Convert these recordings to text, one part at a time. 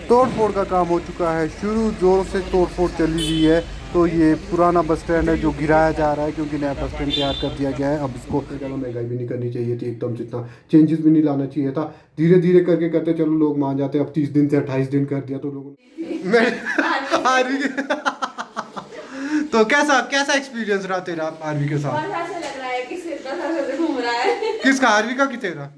तोड़ फोड़ का काम हो चुका है शुरू, जोरों से तोड़ फोड़ चली हुई है। तो ये पुराना बस स्टैंड है जो गिराया जा रहा है क्योंकि नया बस स्टैंड तैयार कर दिया गया है। अब इसको ज़्यादा महंगाई भी नहीं करनी चाहिए थी, एकदम से इतना चेंजेस भी नहीं लाना चाहिए था। धीरे धीरे करके करते चलो लोग मान जाते। अब 30 दिन से 28 दिन कर दिया तो लोगों ने तो कैसा कैसा एक्सपीरियंस रहा तेरा आरवी के साथ? ऐसा लग रहा है कि सिर पर सर से घूम रहा है। किसका, आरवी का कि तेरा?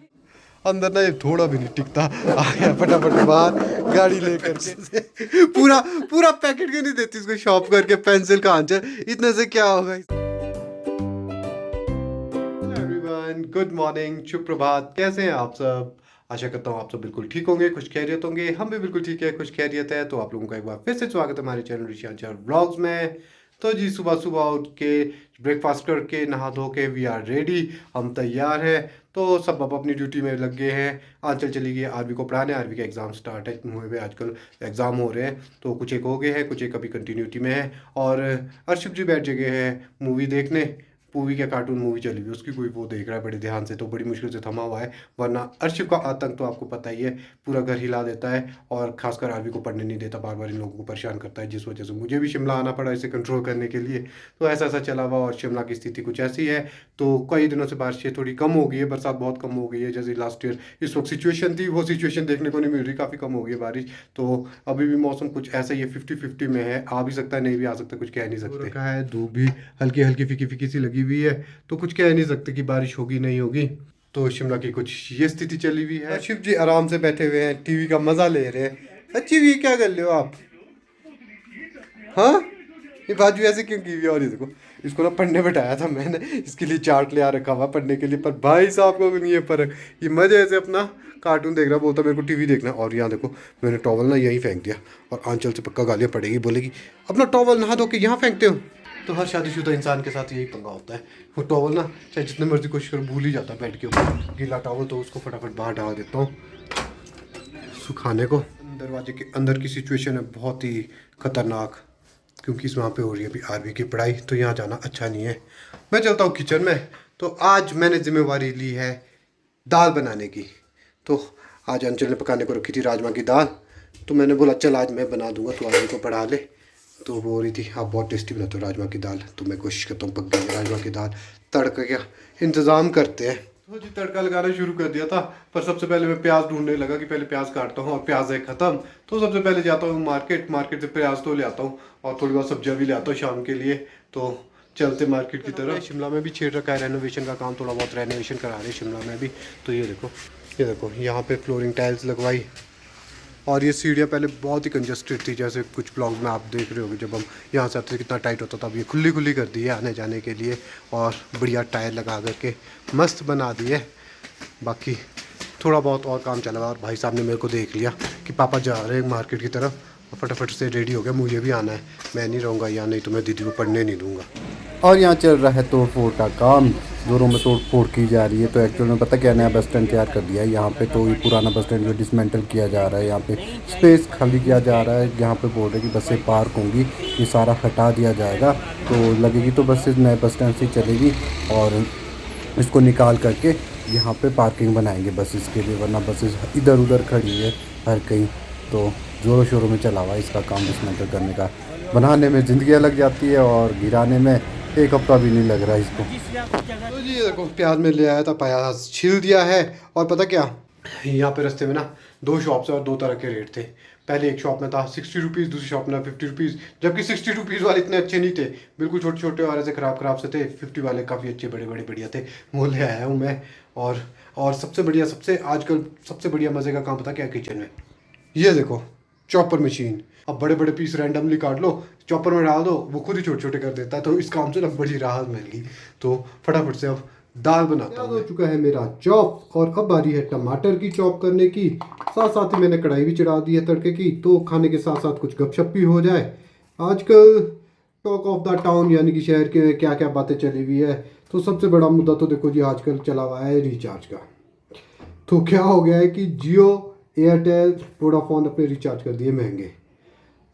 अंदर ना ये थोड़ा भी नहीं टिकता, आ गया फटाफट बाहर गाड़ी लेकर के। पूरा पूरा पैकेट क्यों नहीं देती इसको शॉप करके, पेंसिल का आंसर इतने से क्या होगा। एवरीवन गुड मॉर्निंग, शुभ प्रभात, कैसे हैं आप सब? आशा करता हूँ आप सब बिल्कुल ठीक होंगे, खुश खैरियत होंगे। हम भी बिल्कुल ठीक है, खुश खैरियत है। तो आप लोगों का एक बार फिर से स्वागत है हमारे चैनल ऋषि आंचल व्लॉग्स में। तो जी सुबह सुबह उठ के ब्रेकफास्ट करके नहा धो के वी आर रेडी, हम तैयार हैं। तो सब अब अपनी ड्यूटी में लग गए हैं। आंचल चली गई आरवी को पढ़ाने, आरवी के एग्ज़ाम स्टार्ट है हुए हुए, आजकल एग्ज़ाम हो रहे हैं। तो कुछ एक हो गए हैं, कुछ एक अभी कंटिन्यूटी में है। और अर्शिप जी बैठ जगह है मूवी देखने। पूवी का कार्टून मूवी चली हुई, उसकी कोई वो देख रहा है बड़े ध्यान से, तो बड़ी मुश्किल से थमा हुआ है। वरना अर्शिप का आतंक तो आपको पता ही है, पूरा घर हिला देता है। और खासकर आरवी को पढ़ने नहीं देता, बार बार इन लोगों को परेशान करता है, जिस वजह से मुझे भी शिमला आना पड़ा इसे कंट्रोल करने के लिए। तो ऐसा ऐसा चला हुआ और शिमला की स्थिति कुछ ऐसी है। तो कई दिनों से बारिशें थोड़ी कम हो गई है, बरसात बहुत कम हो गई है। जैसे लास्ट ईयर इस वक्त सिचुएशन थी, वो सिचुएशन देखने को नहीं मिल रही, काफ़ी कम हो गई है बारिश। तो अभी भी मौसम कुछ ऐसा ही है, 50-50 में है, आ भी सकता है नहीं भी आ सकता, कुछ कह नहीं सकते। कहा है धूप भी हल्की हल्की फीकी फीकी सी लगी हुई है, तो कुछ कह नहीं सकते कि बारिश होगी नहीं होगी। तो शिमला की कुछ ये स्थिति चली हुई है। शिव जी आराम से बैठे हुए हैं, टीवी का मजा ले रहे हैं। अच्छी भी क्या कर रहे हो आप? हाँ, ये बाजू ऐसे क्यों की हुई है? और ये देखो, इसको ना पढ़ने बैठाया था मैंने, इसके लिए चार्ट ले आ रखा हुआ पढ़ने के लिए, पर भाई साहब को नहीं है पर ये मजे से अपना कार्टून देख रहा, बोलता मेरे को टीवी देखना। और यहाँ देखो मैंने टॉवल ना यहीं फेंक दिया, और आंचल से पक्का गालियाँ पड़ेगी, बोलेगी अपना टॉवल नहा धो के यहाँ फेंकते हो। तो हर शादीशुदा इंसान के साथ यही पंगा होता है, वो टॉवल ना चाहे जितने मर्जी कोशिश करो भूल ही जाता है बेड के ऊपर गीला टॉवल, तो उसको फटाफट बाहर डाल देता हूँ सुखाने को। दरवाजे के अंदर की सिचुएशन है बहुत ही खतरनाक, क्योंकि इस वहाँ पे हो रही है अभी आरवी की पढ़ाई, तो यहाँ जाना अच्छा नहीं है। मैं चलता हूँ किचन में। तो आज मैंने जिम्मेवारी ली है दाल बनाने की। तो आज अंचल ने पकाने को रखी थी राजमा की दाल, तो मैंने बोला चल आज मैं बना दूंगा, तो आरवी को पढ़ा ले। तो वो हो रही थी आप बहुत टेस्टी बनाते हो राजमा की दाल, तो मैं कोशिश करता हूँ पक गई राजमा की दाल। तड़का क्या इंतज़ाम करते हैं। तो जी तड़का लगाना शुरू कर दिया था, पर सबसे पहले मैं प्याज ढूंढने लगा कि पहले प्याज काटता हूँ, और प्याज है ख़त्म। तो सबसे पहले जाता हूँ मार्केट, मार्केट से प्याज तो ले आता हूँ और थोड़ी बहुत सब्जियाँ भी ले आता हूँ शाम के लिए। तो चलते मार्केट की तरफ। शिमला में भी छेड़ रखा है रेनोवेशन का काम, थोड़ा बहुत रेनोवेशन करा रहे हैं शिमला में भी। तो ये देखो यहाँ पे फ्लोरिंग टाइल्स लगवाई, और ये सीढ़ियाँ पहले बहुत ही कंजस्टेड थी, जैसे कुछ ब्लॉग में आप देख रहे होगे जब हम यहाँ से आते थे कितना टाइट होता था। अब ये खुली खुली कर दी है आने जाने के लिए, और बढ़िया टायर लगा करके मस्त बना दी है। बाकी थोड़ा बहुत और काम चला हुआ, और भाई साहब ने मेरे को देख लिया कि पापा जा रहे हैं मार्केट की तरफ, और फटाफट से रेडी हो गया, मुझे भी आना है, मैं नहीं रहूँगा यहाँ, नहीं तो मैं दीदी को पढ़ने नहीं दूँगा। और यहाँ चल रहा है तोड़ फोड़ का काम, जोरों में तोड़ फोड़ की जा रही है। तो एक्चुअल में पता क्या, नया बस स्टैंड तैयार कर दिया है यहाँ पे। तो ये पुराना बस स्टैंड जो डिसमेंटल किया जा रहा है, यहाँ पे स्पेस खाली किया जा रहा है। यहाँ पे बोल रहे कि बसें पार्क होंगी, ये सारा हटा दिया जाएगा, तो लगेगी तो बसें नए बस स्टैंड से चलेगी, और इसको निकाल करके यहाँ पे पार्किंग बनाएंगे बसेस के लिए, वरना बसेस इधर उधर खड़ी है हर कहीं। तो ज़ोरों शोरों में चला हुआ है इसका काम डिसमेंटल करने का। बनाने में ज़िंदगियाँ लग जाती है और गिराने में एक हफ्ता भी नहीं लग रहा है इसको। तो जी देखो प्याज में ले आया था, प्याज छील दिया है। और पता क्या, यहाँ पे रास्ते में ना 2 शॉप्स है और 2 तरह के रेट थे। पहले एक शॉप में था 60 रुपीज़, दूसरी शॉप में 50 रुपीज़, जबकि 60 रुपीज़ वाले इतने अच्छे नहीं थे, बिल्कुल छोटे छोटे और ऐसे ख़राब से थे। 50 वाले काफ़ी अच्छे बड़े बड़े बढ़िया थे, वो ले आया हूँ मैं। और सबसे बढ़िया, आजकल सबसे बढ़िया मज़े का काम पता क्या, किचन में ये देखो चॉपर मशीन। अब बड़े बड़े पीस रैंडमली काट लो, चॉपर में डाल दो, वो खुद ही छोटे छोटे कर देता है। तो इस काम से ना बड़ी राहत मिल गई। तो फटाफट से अब दाल बनाता हूँ। हो चुका है मेरा चॉप, और अब बारी है टमाटर की चॉप करने की। साथ साथ ही मैंने कढ़ाई भी चढ़ा दी है तड़के की, तो खाने के साथ साथ कुछ गपशप भी हो जाए। आजकल टॉक ऑफ द टाउन यानी कि शहर के क्या क्या बातें चली हुई है। तो सबसे बड़ा मुद्दा तो देखो जी आजकल चला हुआ है रिचार्ज का। तो क्या हो गया है कि जियो, एयरटेल, वोडाफोन अपने रिचार्ज कर दिए महंगे।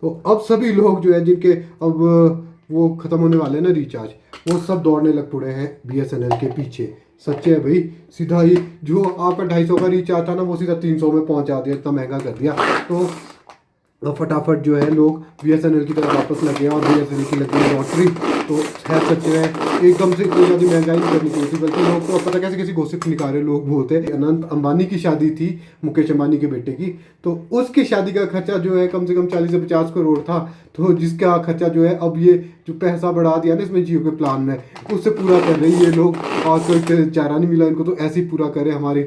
तो अब सभी लोग जो है जिनके अब वो ख़त्म होने वाले हैं ना रिचार्ज, वो सब दौड़ने लग पड़े हैं BSNL के पीछे। सच्चे है भाई, सीधा ही जो आपका 250 का रिचार्ज था ना, वो सीधा 300 में पहुंचा दिया, इतना महंगा कर दिया। तो फटाफट जो है लोग BSNL की तरफ वापस लगे और BSNL की लगी लॉटरी। तो है सच है, एकदम से कोई ज़्यादा महंगाई नहीं करनी चाहिए थी, बल्कि लोग तो पता कैसे किसी गोसिप निकाले लोग बोलते हैं। अनंत अंबानी की शादी थी, मुकेश अंबानी के बेटे की, तो उसकी शादी का खर्चा जो है कम से कम 40 से 50 करोड़ था। तो जिसका खर्चा जो है अब ये जो पैसा बढ़ा दिया ना इसमें जियो के प्लान में, उससे पूरा कर रही है लोग। और कोई चारा नहीं मिला इनको तो ऐसे ही पूरा करे हमारे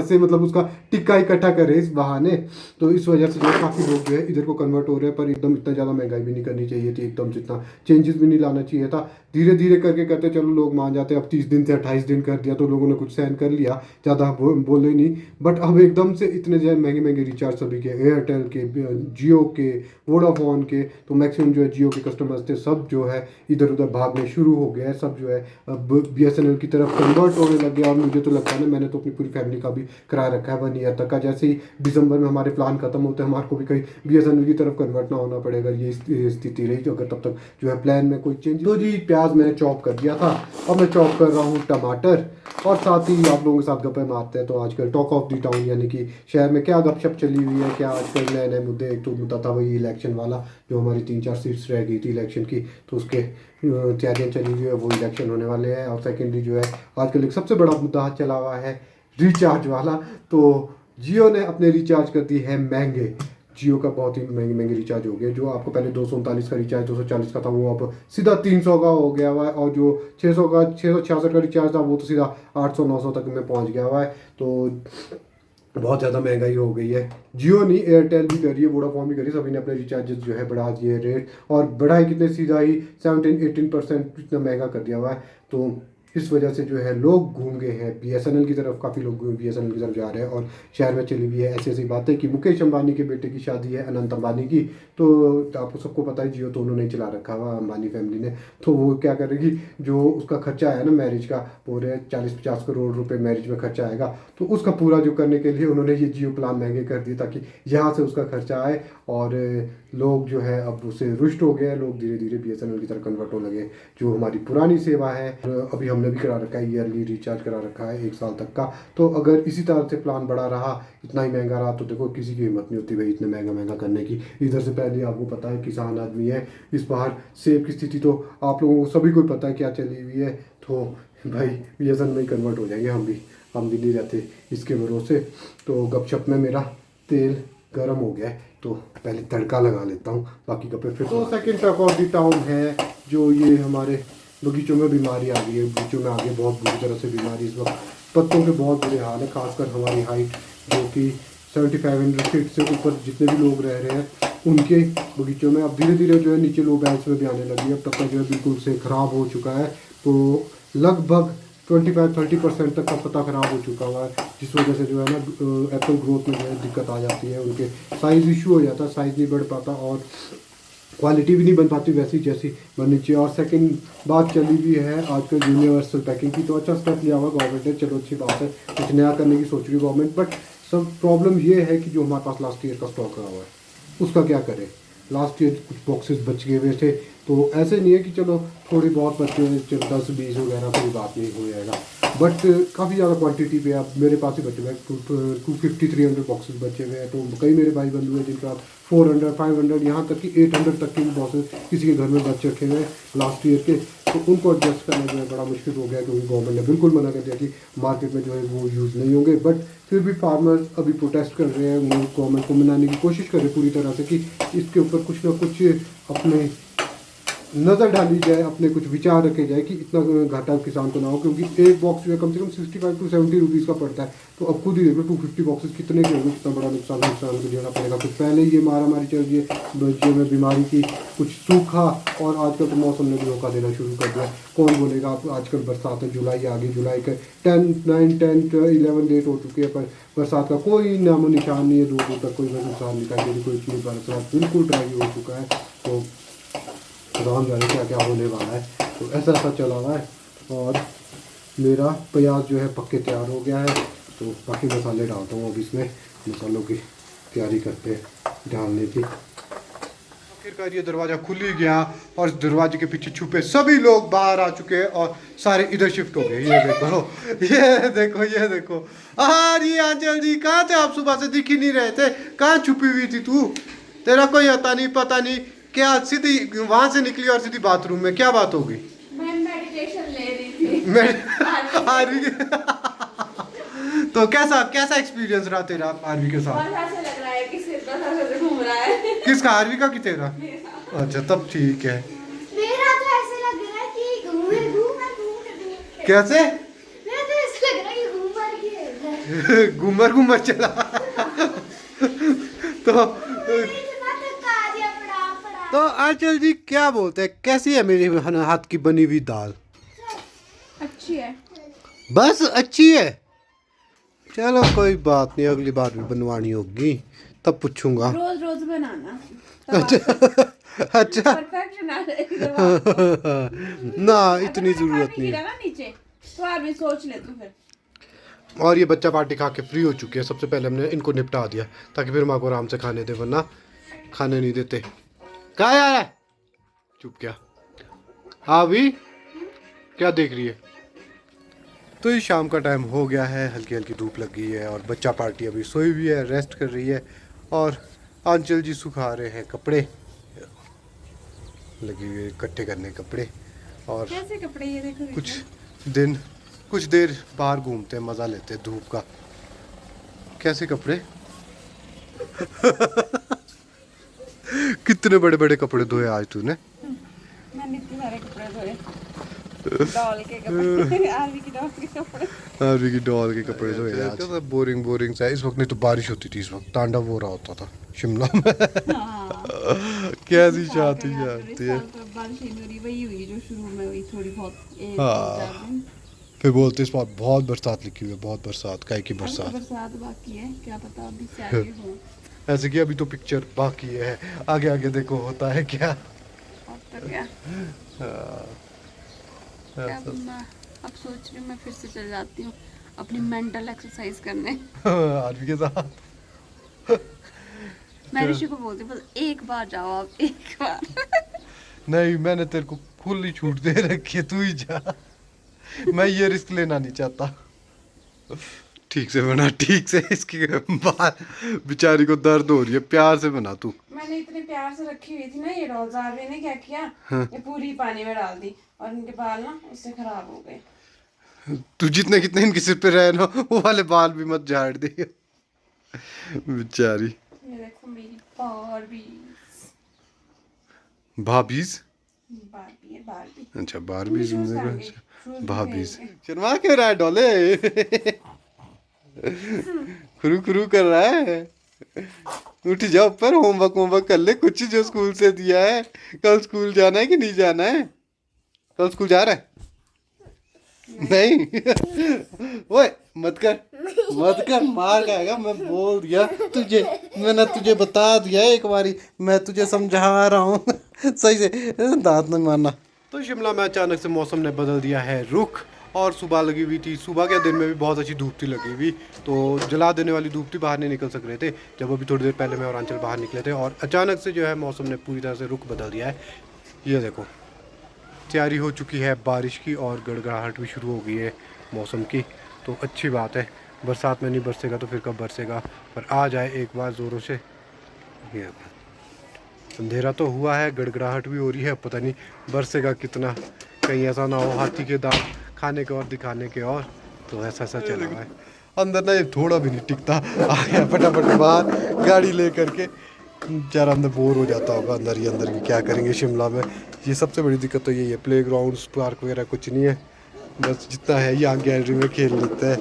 से, मतलब उसका टिक्का इकट्ठा करे इस बहाने। तो इस वजह से जो है काफ़ी लोग जो है इधर को कन्वर्ट हो रहे हैं, पर एकदम इतना ज़्यादा महंगाई भी नहीं करनी चाहिए थी, एकदम से इतना चेंजेस भी नहीं लाना चाहिए था। धीरे धीरे करके करते चलो लोग मान जाते। अब 30 दिन से 28 दिन कर दिया तो लोगों ने कुछ सहन कर लिया, ज़्यादा बोले नहीं। बट अब एकदम से इतने जो है महंगे महंगे रिचार्ज सभी के, एयरटेल के, जियो के, वोडाफोन के, तो मैक्सिमम जो है जियो के कस्टमर्स थे सब जो है इधर उधर भागने शुरू हो गए हैं। सब जो है अब BSNL की तरफ कन्वर्ट होने लग गया। और मुझे तो लगता है ना, मैंने तो अपनी पूरी फैमिली का भी करा रखा है 1 ईयर तक का। जैसे ही दिसंबर में हमारे प्लान खत्म होते हैं, हमारे को भी कहीं BSNL की तरफ कन्वर्ट ना होना पड़ेगा, ये स्थिति रही तो अगर तब तक जो है प्लान में कोई चेंज। तो जी प्याज मैंने चॉप कर दिया था, अब मैं चॉप कर रहा हूँ टमाटर। और साथ ही आप लोगों के साथ गप्पे मारते हैं। तो आजकल टॉक ऑफ द टाउन यानी कि शहर में क्या गपशप चली हुई है, क्या आजकल नए नए मुद्दे। एक तो मुद्दा था वही इलेक्शन वाला, जो हमारी 3-4 सीट्स रह गई थी इलेक्शन की, तो उसके तैयारियाँ चली हुई है, वो इलेक्शन होने वाले हैं। और सेकेंडली जो है आजकल एक सबसे बड़ा मुद्दा चला हुआ है रिचार्ज वाला। तो जियो ने अपने रिचार्ज कर दी है महंगे। जियो का बहुत ही महंगे महंगे रिचार्ज हो गए। जो आपको पहले 239 का रिचार्ज 240 का था, वो अब सीधा 300 का हो गया हुआ है। और जो 666 का रिचार्ज था, वो तो सीधा 800-900 तक में पहुंच गया हुआ है। तो बहुत ज़्यादा महंगाई हो गई है। जियो नहीं, एयरटेल भी करी है, वोडाफोन भी करी, सभी ने अपने रिचार्जेस जो है बढ़ा दिए रेट। और बढ़ाई कितने, सीधा ही 17-18% इतना महंगा कर दिया हुआ है। तो इस वजह से जो है लोग घूम गए हैं BSNL की तरफ, काफ़ी लोग BSNL की तरफ जा रहे हैं। और शहर में चली हुई है ऐसी ऐसी बातें कि मुकेश अंबानी के बेटे की शादी है, अनंत अंबानी की। तो आपको सबको पता है जियो तो उन्होंने ही चला रखा हुआ अंबानी फैमिली ने। तो वो क्या करेगी, जो उसका खर्चा आया ना मैरिज का, पूरे 40-50 करोड़ रुपए मैरिज में खर्चा आएगा, तो उसका पूरा जो करने के लिए उन्होंने ये जियो प्लान महंगे कर दिए, ताकि यहाँ से उसका खर्चा आए। और लोग जो है अब उससे रुष्ट हो गए, लोग धीरे धीरे BSNL की तरफ कन्वर्ट होने लगे। जो हमारी पुरानी सेवा है, अभी हमने भी करा रखा है, ईयरली रिचार्ज करा रखा है 1 साल तक का। तो अगर इसी तरह से प्लान बढ़ा रहा, इतना ही महंगा रहा, तो देखो किसी की हिम्मत नहीं होती भाई इतने महंगा महंगा करने की। इधर से पहले आपको पता है किसान आदमी है, इस बार सेब की स्थिति तो आप लोगों को सभी को पता है क्या चली हुई है। तो भाई BSNL में ही कन्वर्ट हो जाएंगे हम भी नहीं रहते इसके भरोसे। तो गपशप में मेरा तेल गर्म हो गया है, तो पहले तड़का लगा लेता हूँ, बाकी कपड़े फिर। तो second talk of the town है जो ये हमारे बगीचों में बीमारी आ गई है। बगीचों में आ गई बहुत बुरी तरह से बीमारी इस वक्त। पत्तों के बहुत बुरे हाल है, खासकर हमारी हाइट जो कि 7500 फीट से ऊपर जितने भी लोग रह रहे हैं उनके बगीचों में अब धीरे धीरे जो है नीचे लो बैंक्स में भी आने लगी है। अब पत्ता जो है बिल्कुल से ख़राब हो चुका है। तो लगभग 25-30% तक का पत्ता ख़राब हो चुका हुआ है, जिस वजह से जो है ना एप्पल ग्रोथ में जो है दिक्कत आ जाती है। उनके साइज़ इशू हो जाता है, साइज़ नहीं बढ़ पाता और क्वालिटी भी नहीं बन पाती वैसी जैसी बननी चाहिए। और सेकंड बात चली हुई है आजकल यूनिवर्सल पैकिंग की, तो अच्छा स्टेप लिया हुआ गवर्नमेंट ने, चलो अच्छी बात है, कुछ नया करने की सोच रही है गवर्नमेंट। बट सब प्रॉब्लम ये है कि जो हमारे पास लास्ट ईयर का स्टॉक रहा हुआ है उसका क्या करें। लास्ट ईयर कुछ बॉक्सेस बच गए हुए थे, तो ऐसे नहीं है कि चलो थोड़ी बहुत बचे हुए, चलो 10-20 वगैरह कोई बात नहीं हो जाएगा। बट काफ़ी ज़्यादा क्वांटिटी पे अब मेरे पास ही बचे हुए 250-300 बॉक्सेस बचे हुए हैं। तो कई मेरे भाई बंधु हैं जिनके पास 400-500 यहाँ तक कि 800 तक के भी बॉक्सेस किसी के घर में बच रखे हुए हैं लास्ट ईयर के। तो उनको एडजस्ट करना जो है बड़ा मुश्किल हो गया, क्योंकि गवर्नमेंट ने बिल्कुल मना कर दिया कि मार्केट में जो है वो यूज़ नहीं होंगे। बट फिर भी फार्मर्स अभी प्रोटेस्ट कर रहे हैं, वो गवर्नमेंट को मनाने की कोशिश कर रहे हैं पूरी तरह से कि इसके ऊपर कुछ ना कुछ अपने नज़र डाली जाए, अपने कुछ विचार रखे जाए कि इतना घाटा किसान को ना हो। क्योंकि एक बॉक्स जो है कम से कम 65-70 रुपीज़ का पड़ता है। तो अब खुद ही देख लो 250 बॉक्सेस कितने के होंगे, कितना बड़ा नुकसान को देना पड़ेगा। कुछ पहले ही ये मारामारी चल रही है बच्चे में बीमारी की, कुछ सूखा, और आजकल तो मौसम ने भी धोखा देना शुरू कर दिया। कौन बोलेगा आप, आजकल बरसात है, जुलाई आ गई, जुलाई के 10-9-10-11 डेट हो चुकी है, पर बरसात का कोई नामो निशान नहीं है। 2 दिन तक कोई नुकसान नहीं था, कोई चीज़ बरसात बिल्कुल ड्राई हो चुका है। तो राम जाने क्या क्या होने वाला है। तो ऐसा चला हुआ है। और मेरा प्याज जो है पक्के तैयार हो गया है, तो बाकी मसाले डालता हूँ। अब इसमें मसालों की तैयारी करते हैं डालने की। आखिरकार ये दरवाज़ा खुल ही गया और दरवाजे के पीछे छुपे सभी लोग बाहर आ चुके हैं और सारे इधर शिफ्ट हो गए। ये देखो, ये देखो, ये देखो। अरे आंचल जी, कहाँ थे आप? सुबह से दिख ही नहीं रहे थे, कहाँ छुपी हुई थी तू? तेरा कोई आता नहीं, पता नहीं क्या, सीधी वहां से निकली और सीधी बाथरूम में, क्या बात हो गई? मैं मेडिटेशन ले रही थी। मैं आरवी तो कैसा कैसा एक्सपीरियंस रहा तेरा आरवी के साथ? बहुत ऐसा लग रहा है कि सिर पर धड़ से घूम रहा है। किसका, आरवी का कि तेरा? अच्छा तब ठीक है। मेरा तो ऐसे लग रहा है कि घूम कैसे? मेरा तो ऐसे लग रहा है कि घूमर घूमर चला तो तो आंचल जी क्या बोलते हैं, कैसी है मेरे हाथ की बनी हुई दाल? अच्छी है। बस अच्छी है, चलो कोई बात नहीं, अगली बार भी बनवानी होगी तब पूछूंगा। रोज रोज बनाना। अच्छा अच्छा परफेक्शन आ जाएगी। ना इतनी जरूरत नहीं है। ना नीचे तो आप भी सोच ले तू फिर। और ये बच्चा पार्टी खा के फ्री हो चुके हैं, सबसे पहले हमने इनको निपटा दिया ताकि फिर माँ को आराम से खाने दे, वरना खाने नहीं देते। क्या है? चुप क्या? हाँ भी क्या देख रही है? तो ये शाम का टाइम हो गया है, हल्की हल्की धूप लग गई है और बच्चा पार्टी अभी सोई हुई है, रेस्ट कर रही है। और आंचल जी सुखा रहे हैं कपड़े, लगी हुई इकट्ठे करने कपड़े। और कैसे कपड़े ये देखो। कुछ देर बाहर घूमते हैं, मज़ा लेते हैं धूप का। कैसे कपड़े कितने बड़े बड़े कपड़े धोए आज तूने? मैंने इतने सारे कपड़े धोए। डॉल के कपड़े, आरवी की डॉल के कपड़े। आरवी की डॉल के कपड़े धोए आज। क्या बोरिंग बोरिंग सा। इस वक्त नहीं तो बारिश होती थी, इस वक्त तांडव हो रहा होता था शिमला में। कैसी शादी जाती है। बारिश नहीं हो रही, वही हुई जो शुरू में हुई थोड़ी बहुत, एक हाँ। 4 दिन। फिर बोलते इस बार बहुत बरसात लिखी हुई है, बहुत बरसात, काय की बरसात। बरसात बाकी है, क्या पता अभी से आगे हो। ऐसे कि अभी तो पिक्चर बाकी है, आगे आगे देखो होता है क्या। अब तो क्या। अब मैं अब सोच रही हूँ मैं फिर से चल जाती हूँ अपनी मेंटल एक्सरसाइज करने। आरवी के साथ मैं ऋषि को बोलती हूँ बस एक बार जाओ आप, एक बार। नहीं, मैंने तेरे को खुली छूट दे रखी है, तू ही जा। मैं ये रिस्क लेना नहीं चाहता। ठीक से बना, ठीक से। इसकी बात बेचारी को दर्द हो रही है, प्यार से बना तू। मैंने इतने प्यार से रखी हुई थी ना ये डॉल्स, आरवी ने क्या किया, ये पूरी पानी में डाल दी और इनके बाल ना उससे खराब हो गए। तू जितने कितने इनके सिर पे रहे ना, वो वाले बाल भी मत झाड़ दे बेचारी। ये देखो मेरी बारबी। भाभीज? बारबी है, बारबी। अच्छा बारबीज। शूज पहन के, भाभीज शर्मा क्यों रहा है डोले? खुरू खुरू कर रहा है। उठ जा ऊपर, होमवर्क कर ले कुछ जो स्कूल से दिया है। कल स्कूल जाना है कि नहीं जाना है? कल स्कूल जा रहा है? नहीं। ओए मत कर, मार खाएगा। मैं बोल दिया तुझे, मैंने तुझे बता दिया एक बारी, मैं तुझे समझा रहा हूँ सही से, दांत नहीं मारना। तो शिमला में अचानक से मौसम ने बदल दिया है रुख, और सुबह लगी हुई थी, सुबह के दिन में भी बहुत अच्छी धूप थी लगी हुई, तो जला देने वाली धूप थी, बाहर नहीं निकल सक रहे थे। जब अभी थोड़ी देर पहले मैं और आंचल बाहर निकले थे, और अचानक से जो है मौसम ने पूरी तरह से रुख बदल दिया है। ये देखो तैयारी हो चुकी है बारिश की, और गड़गड़ाहट भी शुरू हो गई है मौसम की, तो अच्छी बात है। बरसात में नहीं बरसेगा तो फिर कब बरसेगा, पर आ जाए एक बार ज़ोरों से। ये अंधेरा तो हुआ है, गड़गड़ाहट भी हो रही है, पता नहीं बरसेगा कितना, कहीं ऐसा ना हो हाथी के दांत खाने के और दिखाने के और, तो ऐसा चला हुआ है। अंदर ना ये थोड़ा भी नहीं टिकता, आ गया फटाफट बाहर गाड़ी ले करके। बेचारा अंदर बोर हो जाता होगा अंदर ही अंदर, भी क्या करेंगे शिमला में। ये सबसे बड़ी दिक्कत तो यही है, प्ले ग्राउंड पार्क वगैरह कुछ नहीं है, बस जितना है यहाँ गैलरी में खेल लेते हैं।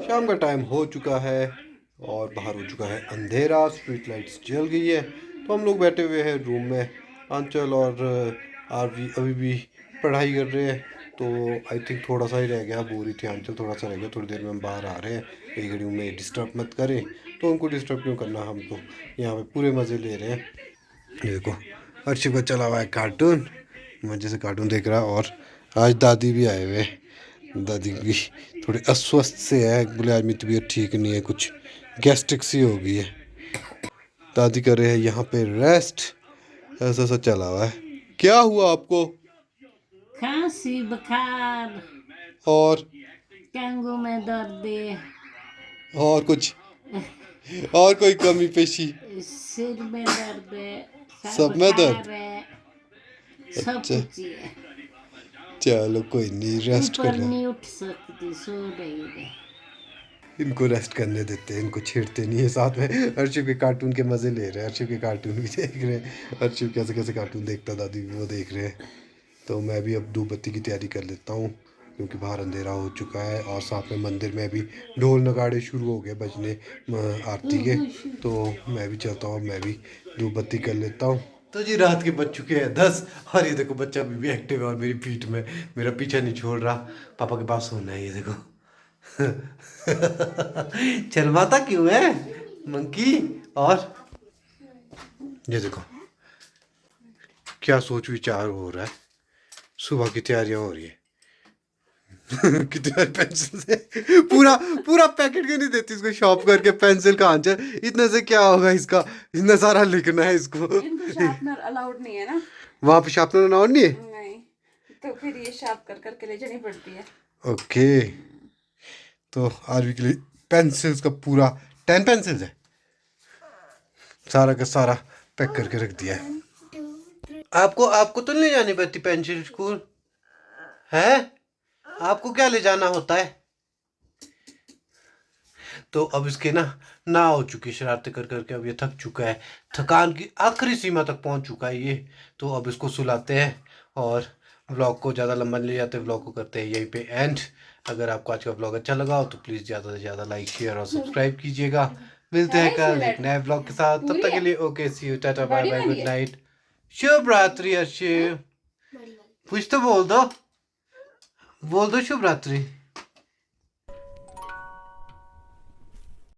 शाम का टाइम हो चुका है और बाहर हो चुका है अंधेरा, स्ट्रीट लाइट्स जल गई है, तो हम लोग बैठे हुए हैं रूम में। आंचल और आरवी अभी भी पढ़ाई कर रहे हैं, तो आई थिंक थोड़ा सा ही रह गया, बोरी थी आंचल, थोड़ा सा रह गया, थोड़ी देर में हम बाहर आ रहे हैं। एक घड़ी में डिस्टर्ब मत करें, तो उनको डिस्टर्ब क्यों करना, हम तो यहाँ पे पूरे मज़े ले रहे हैं। देखो अर्शिफ का चला हुआ है कार्टून, मज़े से कार्टून देख रहा है। और आज दादी भी आए हुए, दादी भी थोड़ी अस्वस्थ से है, बोले आज मेरी तबीयत ठीक नहीं है, कुछ गैस्ट्रिक सी हो गई है। दादी कर रहे हैं यहाँ पे रेस्ट, ऐसा चला हुआ है। क्या हुआ आपको? खांसी, बुखार और टांगों में दर्द है। और कुछ? और कोई कमी पेशी? सिर में दर्द है, सब में दर्द? बुखार है, सब अच्छा। कुछ ही है। चलो कोई नहीं, रेस्ट ऊपर करना। नहीं उठ सकती, सो रही है। इनको रेस्ट करने देते हैं, इनको छेड़ते नहीं है। साथ में अर्शिव के कार्टून के मज़े ले रहे हैं, अर्शिव के कार्टून भी देख रहे हैं। अर्शिव कैसे कैसे कार्टून देखता दादी भी वो देख रहे हैं। तो मैं भी अब धूप बत्ती की तैयारी कर लेता हूँ, क्योंकि बाहर अंधेरा हो चुका है और साथ में मंदिर में भी ढोल नगाड़े शुरू हो गए बजने आरती के। तो मैं भी चलता हूँ, मैं भी धूप बत्ती कर लेता हूँ। तो जी रात के बज चुके हैं 10 और ये देखो बच्चा भी एक्टिव है और मेरी पीठ में, मेरा पीछा नहीं छोड़ रहा। पापा के पास सोना है, ये देखो। शर्माता क्यों है मंकी? और ये देखो क्या सोच विचार हो रहा है, सुबह की तैयारियां हो रही है। कितनी बार पेंसिल से पूरा पूरा पैकेट क्यों नहीं देती इसको, शॉप करके पेंसिल कहाँ जाए, इतने से क्या होगा इसका, इतना सारा लिखना है इसको। इनको शार्पनर अलाउड नहीं है ना, वहाँ पे शार्पनर अलाउड नहीं है? नहीं, तो फिर ये शार्प कर करके ले जानी पड़ती है। ओके, तो आरवी के लिए पेंसिल्स का पूरा 10 पेंसिल्स है, सारा का सारा पैक करके रख दिया है। आपको आपको तो नहीं ले जानी पड़ती पेंसिल स्कूल है? आपको क्या ले जाना होता है? तो अब इसके ना हो चुकी शरारतें कर करके अब ये थक चुका है, थकान की आखिरी सीमा तक पहुंच चुका है ये। तो अब इसको सुलाते हैं और व्लॉग को ज़्यादा लंबा ले जाते, व्लॉग को करते हैं यहीं पे एंड। अगर आपको आज का व्लॉग अच्छा लगा हो तो प्लीज़ ज़्यादा से ज़्यादा लाइक शेयर और सब्सक्राइब कीजिएगा। मिलते हैं कल एक नए व्लॉग के साथ, तब तक के लिए okay, see you, tata bye bye, good night, शुभ रात्रि। अर्शिव कुछ तो बोल दो शुभ रात्रि।